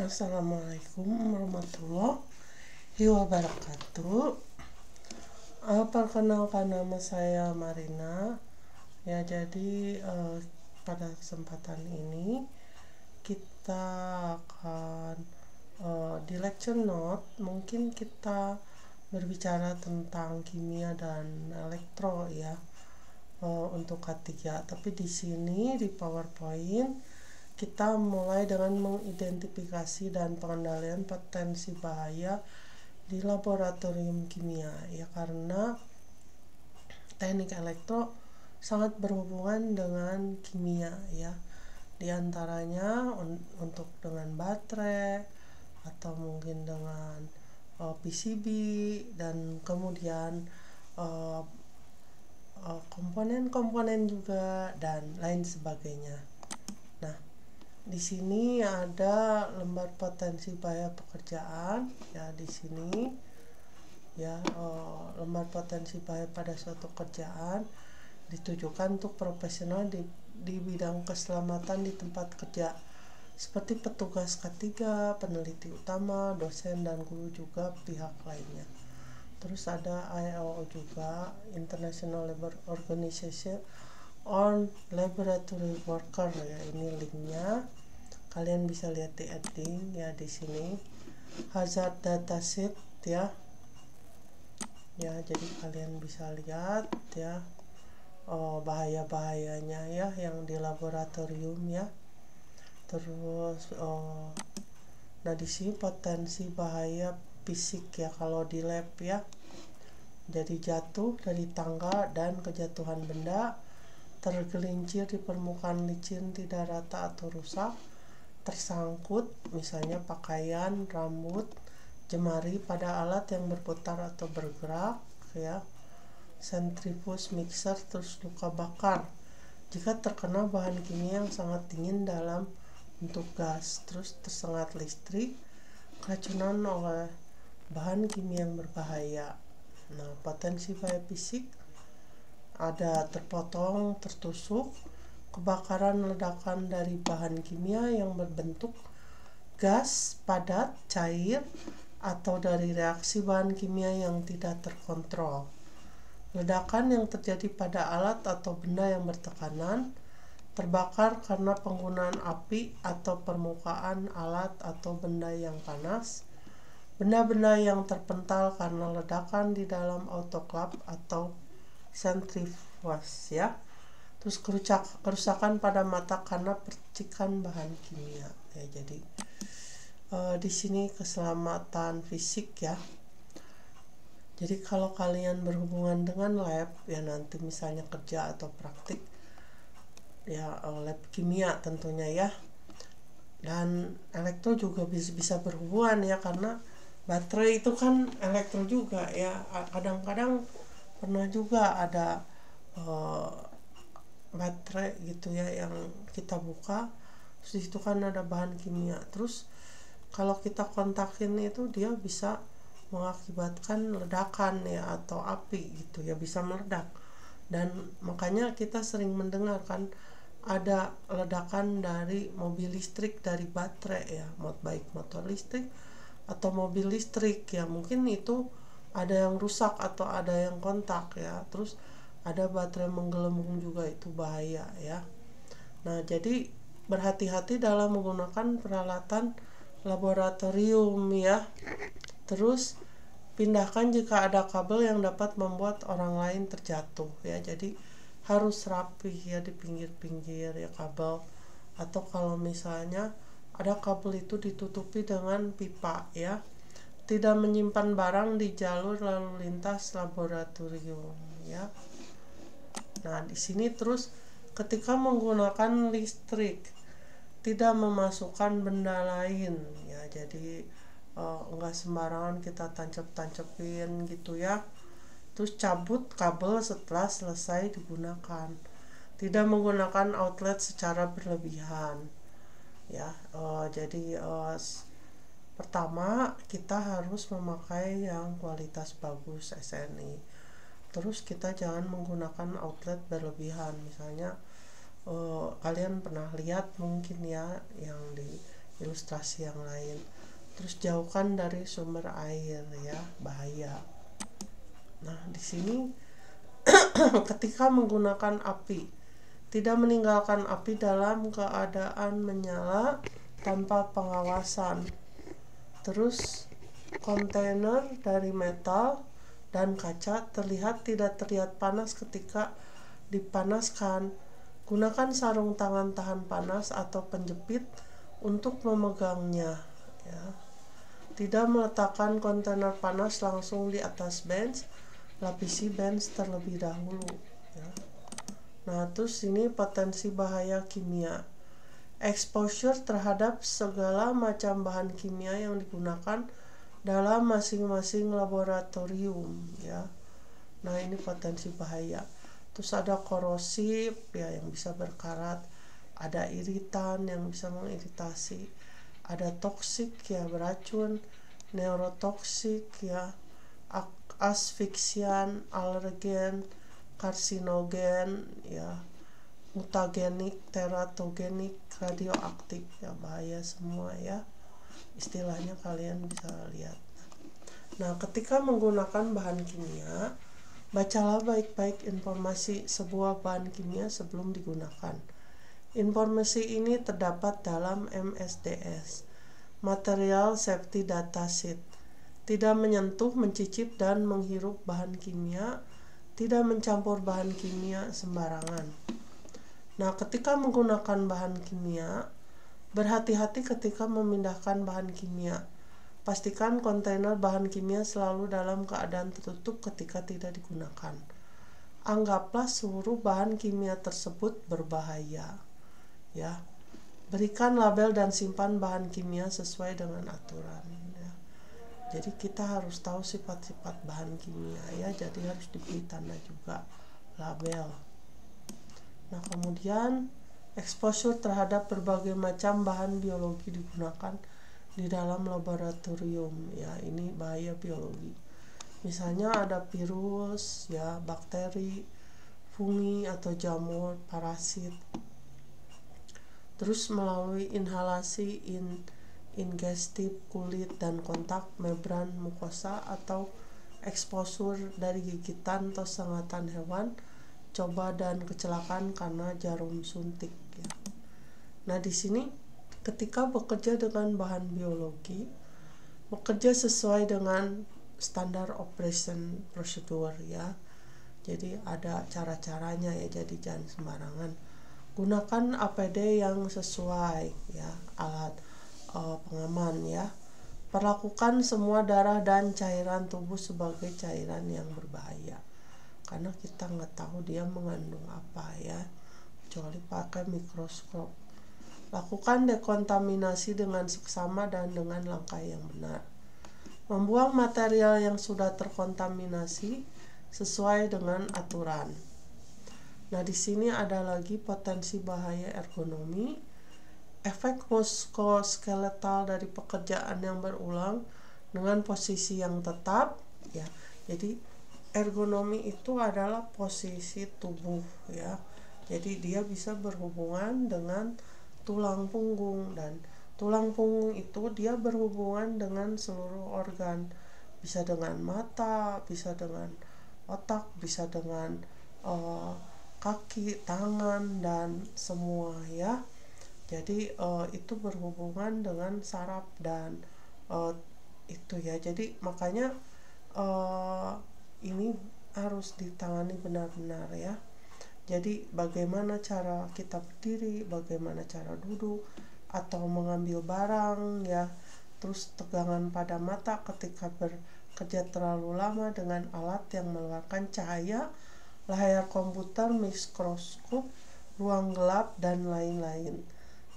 Assalamualaikum warahmatullahi wabarakatuh. Perkenalkan, nama saya Marina. Ya, jadi pada kesempatan ini kita akan di lecture note mungkin kita berbicara tentang kimia dan elektro ya, untuk K3. Tapi di sini di PowerPoint kita mulai dengan mengidentifikasi dan pengendalian potensi bahaya di laboratorium kimia ya, karena teknik elektro sangat berhubungan dengan kimia ya, diantaranya untuk dengan baterai atau mungkin dengan PCB dan kemudian komponen-komponen juga dan lain sebagainya. Nah, di sini ada lembar potensi bahaya pekerjaan ya, di sini ya, lembar potensi bahaya pada suatu kerjaan ditujukan untuk profesional di bidang keselamatan di tempat kerja seperti petugas K3, peneliti utama, dosen dan guru juga pihak lainnya. Terus ada ILO juga, International Labour Organization on Laboratory Worker ya, ini linknya. Kalian bisa lihat di heading ya di sini. Hazard dataset ya. Ya, jadi kalian bisa lihat ya bahaya-bahayanya ya yang di laboratorium ya. Terus nah di sini potensi bahaya fisik ya kalau di lab ya. Jadi jatuh dari tangga dan kejatuhan benda, tergelincir di permukaan licin tidak rata atau rusak, tersangkut misalnya pakaian, rambut, jemari pada alat yang berputar atau bergerak ya, sentrifuge mixer, terus luka bakar jika terkena bahan kimia yang sangat dingin dalam bentuk gas, terus tersengat listrik, keracunan oleh bahan kimia yang berbahaya. Nah, potensi bahaya fisik ada terpotong, tertusuk, kebakaran, ledakan dari bahan kimia yang berbentuk gas, padat, cair, atau dari reaksi bahan kimia yang tidak terkontrol. Ledakan yang terjadi pada alat atau benda yang bertekanan, terbakar karena penggunaan api atau permukaan alat atau benda yang panas, benda-benda yang terpental karena ledakan di dalam autoclave atau sentrifuge ya. Terus kerusakan pada mata karena percikan bahan kimia ya. Jadi di sini keselamatan fisik ya. Jadi kalau kalian berhubungan dengan lab ya, nanti misalnya kerja atau praktik ya, lab kimia tentunya ya. Dan elektro juga bisa berhubungan ya, karena baterai itu kan elektro juga ya. Kadang-kadang pernah juga ada baterai gitu ya yang kita buka, terus disitu kan ada bahan kimia, terus kalau kita kontakin itu dia bisa mengakibatkan ledakan ya atau api gitu ya, bisa meledak. Dan makanya kita sering mendengar kan ada ledakan dari mobil listrik dari baterai ya, baik motor listrik atau mobil listrik ya, mungkin itu ada yang rusak atau ada yang kontak ya, terus ada baterai menggelembung juga, itu bahaya ya. Nah, jadi berhati-hati dalam menggunakan peralatan laboratorium ya. Terus pindahkan jika ada kabel yang dapat membuat orang lain terjatuh ya. Jadi harus rapi ya di pinggir-pinggir ya kabel, atau kalau misalnya ada kabel itu ditutupi dengan pipa ya. Tidak menyimpan barang di jalur lalu lintas laboratorium ya. Nah, di sini terus ketika menggunakan listrik tidak memasukkan benda lain ya. Jadi enggak sembarangan kita tancap-tancapin gitu ya. Terus cabut kabel setelah selesai digunakan. Tidak menggunakan outlet secara berlebihan ya. Jadi pertama kita harus memakai yang kualitas bagus SNI. Terus kita jangan menggunakan outlet berlebihan. Misalnya kalian pernah lihat mungkin ya yang di ilustrasi yang lain. Terus jauhkan dari sumber air ya, bahaya. Nah, di sini ketika menggunakan api, tidak meninggalkan api dalam keadaan menyala tanpa pengawasan. Terus kontainer dari metal dan kaca tidak terlihat panas ketika dipanaskan. Gunakan sarung tangan tahan panas atau penjepit untuk memegangnya ya. Tidak meletakkan kontainer panas langsung di atas bench, lapisi bench terlebih dahulu ya. Nah, terus ini potensi bahaya kimia. Exposure terhadap segala macam bahan kimia yang digunakan dalam masing-masing laboratorium ya. Nah, ini potensi bahaya. Terus ada korosif ya yang bisa berkarat, ada iritan yang bisa mengiritasi, ada toksik ya beracun, neurotoksik ya, asfiksian, alergen, karsinogen ya, mutagenik, teratogenik, radioaktif ya, bahaya semua ya. Istilahnya kalian bisa lihat. Nah, ketika menggunakan bahan kimia, bacalah baik-baik informasi sebuah bahan kimia sebelum digunakan. Informasi ini terdapat dalam MSDS, Material Safety Data Sheet. Tidak menyentuh, mencicip, dan menghirup bahan kimia, tidak mencampur bahan kimia sembarangan. Nah, ketika menggunakan bahan kimia, berhati-hati ketika memindahkan bahan kimia. Pastikan kontainer bahan kimia selalu dalam keadaan tertutup ketika tidak digunakan. Anggaplah seluruh bahan kimia tersebut berbahaya. Ya, berikan label dan simpan bahan kimia sesuai dengan aturan. Ya. Jadi kita harus tahu sifat-sifat bahan kimia ya. Jadi harus diberi tanda juga label. Nah, kemudian exposure terhadap berbagai macam bahan biologi digunakan di dalam laboratorium ya. Ini bahaya biologi. Misalnya ada virus ya, bakteri, fungi atau jamur, parasit. Terus melalui inhalasi, ingestif kulit dan kontak membran mukosa atau exposure dari gigitan atau sengatan hewan, coba dan kecelakaan karena jarum suntik ya. Nah, di sini ketika bekerja dengan bahan biologi, bekerja sesuai dengan standar operation procedure ya. Jadi ada cara-caranya ya, jadi jangan sembarangan. Gunakan APD yang sesuai ya, alat pengaman ya. Perlakukan semua darah dan cairan tubuh sebagai cairan yang berbahaya, karena kita nggak tahu dia mengandung apa ya, kecuali pakai mikroskop. Lakukan dekontaminasi dengan seksama dan dengan langkah yang benar. Membuang material yang sudah terkontaminasi sesuai dengan aturan. Nah, di sini ada lagi potensi bahaya ergonomi, efek muskuloskeletal dari pekerjaan yang berulang dengan posisi yang tetap ya. Jadi ergonomi itu adalah posisi tubuh ya. Jadi dia bisa berhubungan dengan tulang punggung, dan tulang punggung itu dia berhubungan dengan seluruh organ. Bisa dengan mata, bisa dengan otak, bisa dengan kaki, tangan, dan semua ya. Jadi itu berhubungan dengan saraf dan itu ya. Jadi makanya ini harus ditangani benar-benar ya. Jadi bagaimana cara kita berdiri, bagaimana cara duduk atau mengambil barang ya. Terus tegangan pada mata ketika bekerja terlalu lama dengan alat yang mengeluarkan cahaya, layar komputer, mikroskop, ruang gelap, dan lain-lain.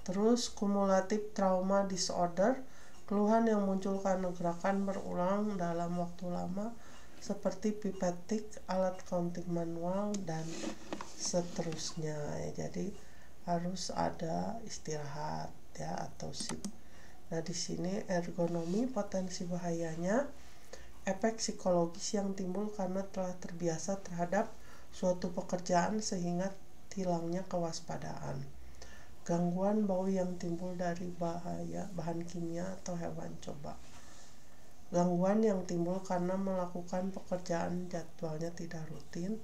Terus kumulatif trauma disorder, keluhan yang muncul karena gerakan berulang dalam waktu lama seperti pipetik, alat counting manual, dan seterusnya ya. Jadi harus ada istirahat ya atau sip. Nah, di sini ergonomi potensi bahayanya, efek psikologis yang timbul karena telah terbiasa terhadap suatu pekerjaan sehingga hilangnya kewaspadaan. Gangguan bau yang timbul dari bahaya bahan kimia atau hewan coba. Gangguan yang timbul karena melakukan pekerjaan jadwalnya tidak rutin.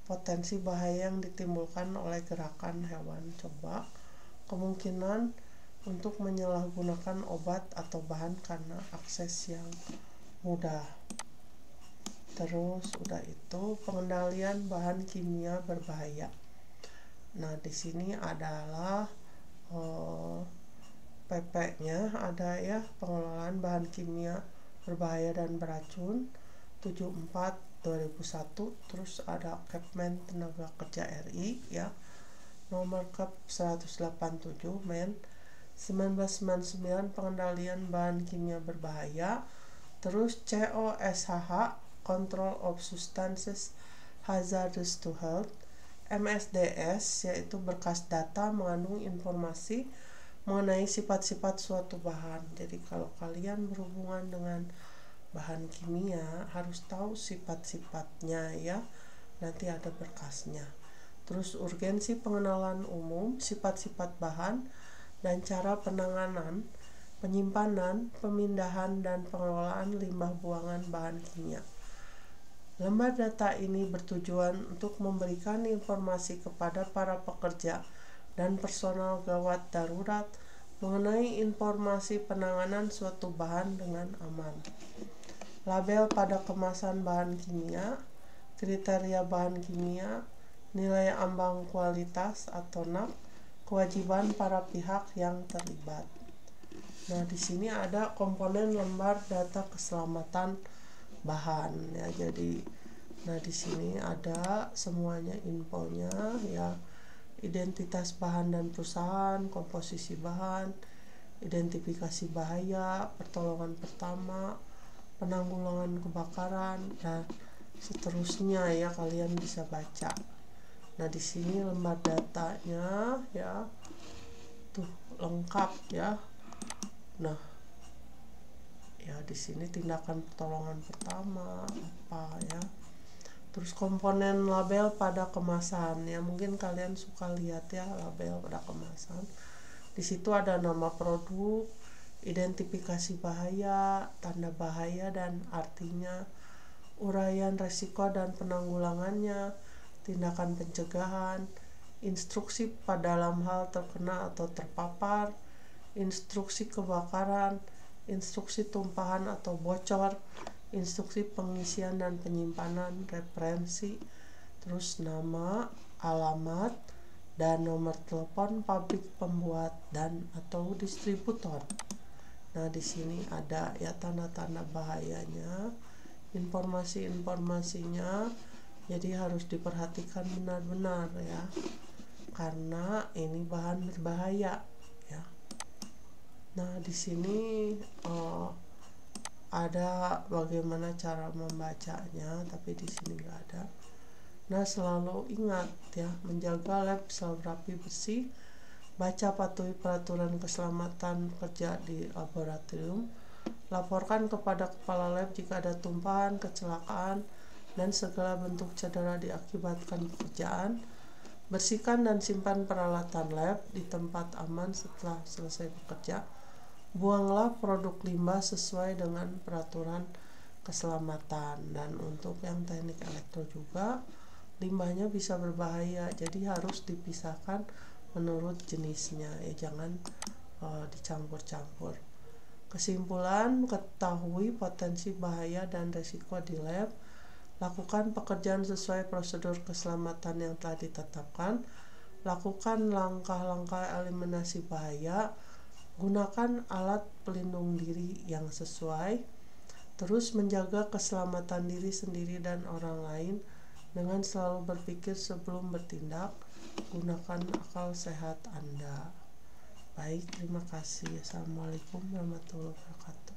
Potensi bahaya yang ditimbulkan oleh gerakan hewan coba. Kemungkinan untuk menyalahgunakan obat atau bahan karena akses yang mudah. Terus udah itu pengendalian bahan kimia berbahaya. Nah, di sini adalah PP-nya ada ya, pengelolaan bahan kimia berbahaya dan beracun 74/2001. Terus ada Kepmen Tenaga Kerja RI ya, nomor Kep 187 Men 1999 pengendalian bahan kimia berbahaya. Terus COSHH Control of Substances Hazardous to Health. MSDS yaitu berkas data mengandung informasi mengenai sifat-sifat suatu bahan. Jadi kalau kalian berhubungan dengan bahan kimia harus tahu sifat-sifatnya ya, nanti ada berkasnya. Terus urgensi pengenalan umum, sifat-sifat bahan dan cara penanganan, penyimpanan, pemindahan, dan pengelolaan limbah buangan bahan kimia. Lembar data ini bertujuan untuk memberikan informasi kepada para pekerja dan personal gawat darurat mengenai informasi penanganan suatu bahan dengan aman. Label pada kemasan bahan kimia, kriteria bahan kimia, nilai ambang kualitas atau NAK, kewajiban para pihak yang terlibat. Nah, di sini ada komponen lembar data keselamatan bahan ya. Jadi nah di sini ada semuanya infonya ya, identitas bahan dan perusahaan, komposisi bahan, identifikasi bahaya, pertolongan pertama, penanggulangan kebakaran, dan seterusnya ya, kalian bisa baca. Nah, di sini lembar datanya ya tuh lengkap ya. Nah, ya di sini tindakan pertolongan pertama apa ya. Terus komponen label pada kemasan ya, mungkin kalian suka lihat ya label pada kemasan. Di situ ada nama produk, identifikasi bahaya, tanda bahaya dan artinya, uraian resiko dan penanggulangannya, tindakan pencegahan, instruksi pada dalam hal terkena atau terpapar, instruksi kebakaran, instruksi tumpahan atau bocor, instruksi pengisian dan penyimpanan, referensi, terus nama, alamat, dan nomor telepon pabrik pembuat dan atau distributor. Nah, di sini ada ya tanda-tanda bahayanya, informasi-informasinya. Jadi harus diperhatikan benar-benar ya, karena ini bahan berbahaya ya. Nah, di sini ada bagaimana cara membacanya, tapi di sini nggak ada. Nah, selalu ingat ya, menjaga lab selalu rapi bersih, baca patuhi peraturan keselamatan kerja di laboratorium, laporkan kepada kepala lab jika ada tumpahan, kecelakaan, dan segala bentuk cedera diakibatkan pekerjaan. Bersihkan dan simpan peralatan lab di tempat aman setelah selesai bekerja. Buanglah produk limbah sesuai dengan peraturan keselamatan. Dan untuk yang teknik elektro juga, limbahnya bisa berbahaya, jadi harus dipisahkan menurut jenisnya ya, jangan dicampur-campur. Kesimpulan, ketahui potensi bahaya dan resiko di lab, lakukan pekerjaan sesuai prosedur keselamatan yang telah ditetapkan, lakukan langkah-langkah eliminasi bahaya, gunakan alat pelindung diri yang sesuai, terus menjaga keselamatan diri sendiri dan orang lain dengan selalu berpikir sebelum bertindak, gunakan akal sehat Anda. Baik, terima kasih. Assalamualaikum warahmatullahi wabarakatuh.